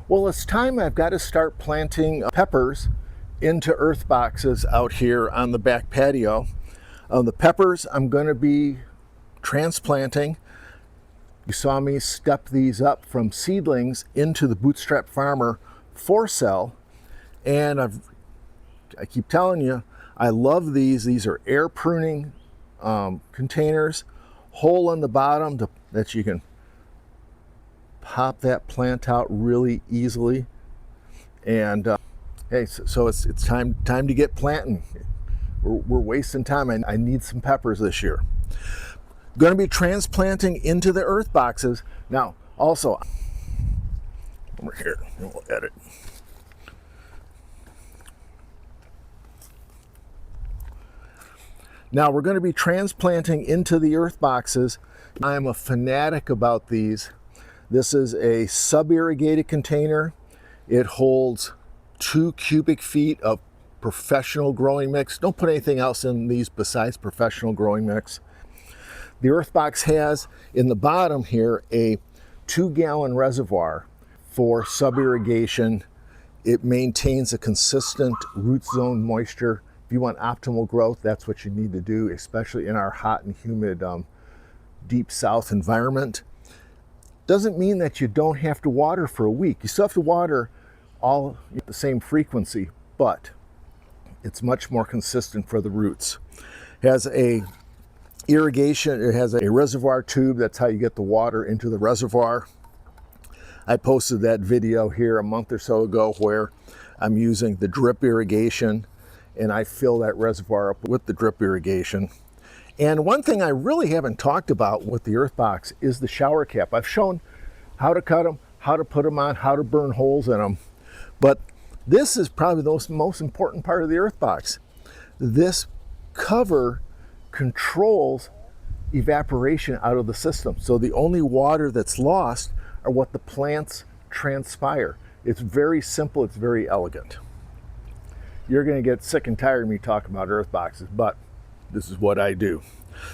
Well, it's time I've got to start planting peppers into earth boxes out here on the back patio. The peppers I'm going to be transplanting. You saw me step these up from seedlings into the Bootstrap Farmer 4-cell, and I keep telling you, I love these. These are air pruning containers, hole on the bottom that you can pop that plant out really easily. And hey, so it's time to get planting. We're wasting time. I need some peppers this year. Going to be transplanting into the earth boxes. Now, also, over here, and we'll edit. Now we're going to be transplanting into the earth boxes. I'm a fanatic about these. This is a sub-irrigated container. It holds 2 cubic feet of professional growing mix. Don't put anything else in these besides professional growing mix. The EarthBox has in the bottom here a 2-gallon reservoir for sub-irrigation. It maintains a consistent root zone moisture. If you want optimal growth, that's what you need to do, especially in our hot and humid deep south environment. Doesn't mean that you don't have to water for a week. You still have to water all at the same frequency, but it's much more consistent for the roots. It has a irrigation, it has a reservoir tube. That's how you get the water into the reservoir. I posted that video here a month or so ago where I'm using the drip irrigation, and I fill that reservoir up with the drip irrigation. And one thing I really haven't talked about with the EarthBox is the shower cap. I've shown how to cut them, how to put them on, how to burn holes in them. But this is probably the most important part of the EarthBox. This cover controls evaporation out of the system. So the only water that's lost are what the plants transpire. It's very simple, it's very elegant. You're going to get sick and tired of me talking about EarthBoxes, but this is what I do.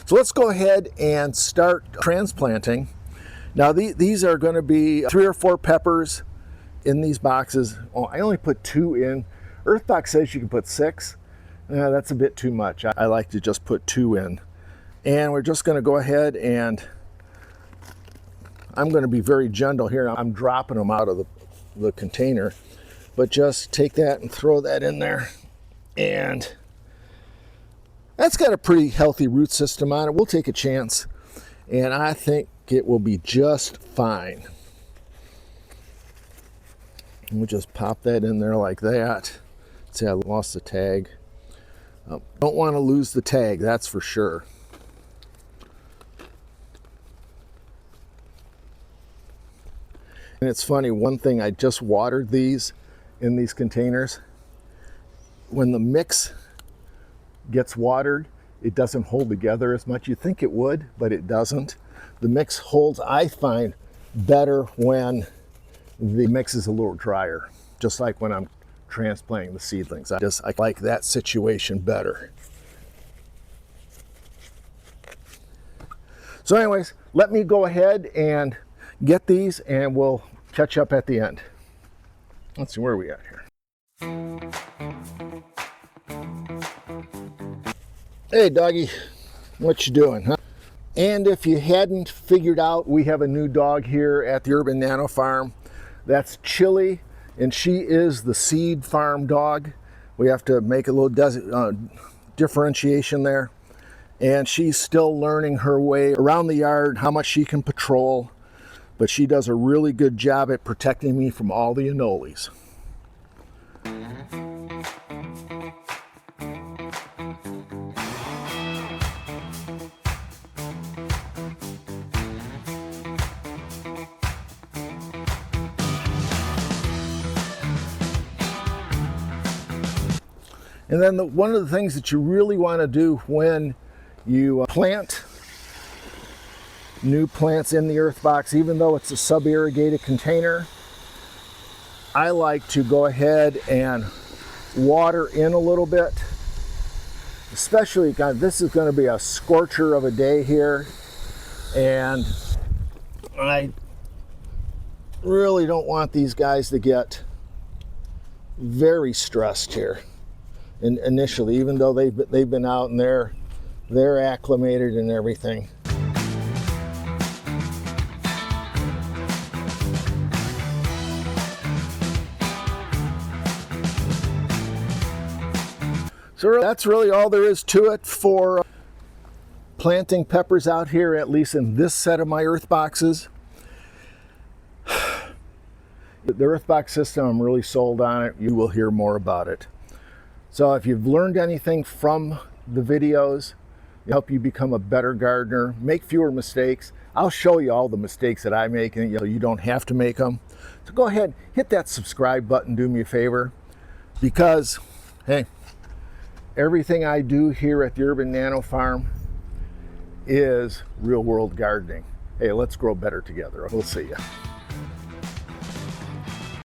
So let's go ahead and start transplanting. Now these are going to be 3 or 4 peppers in these boxes. Oh, I only put 2 in. EarthBox says you can put 6. That's a bit too much. I like to just put 2 in. And we're just going to go ahead and I'm going to be very gentle here. I'm dropping them out of the container, but just take that and throw that in there. And that's got a pretty healthy root system on it. We'll take a chance, and I think it will be just fine. And we'll just pop that in there like that. See, I lost the tag. Don't want to lose the tag, that's for sure. And it's funny, one thing, I just watered these in these containers. When the mix gets watered, it doesn't hold together as much. You think it would, but it doesn't. The mix holds, I find, better when the mix is a little drier, just like when I'm transplanting the seedlings. I like that situation better. So anyways, let me go ahead and get these and we'll catch up at the end. Let's see, where are we at here? Hey doggy, what you doing, huh? And if you hadn't figured out, we have a new dog here at the Urban Nano Farm. That's Chili, and she is the seed farm dog. We have to make a little differentiation there. And she's still learning her way around the yard, how much she can patrol, but she does a really good job at protecting me from all the anoles. And then one of the things that you really want to do when you plant new plants in the EarthBox, even though it's a sub-irrigated container, I like to go ahead and water in a little bit. Especially, this is going to be a scorcher of a day here, and I really don't want these guys to get very stressed here initially, even though they've been out and they're acclimated and everything. So that's really all there is to it for planting peppers out here, at least in this set of my EarthBoxes. The EarthBox system, I'm really sold on it. You will hear more about it. So if you've learned anything from the videos, help you become a better gardener, make fewer mistakes. I'll show you all the mistakes that I make, and you don't have to make them. So go ahead, hit that subscribe button, do me a favor, because, hey, everything I do here at the Urban Nano Farm is real world gardening. Hey, let's grow better together. We'll see you.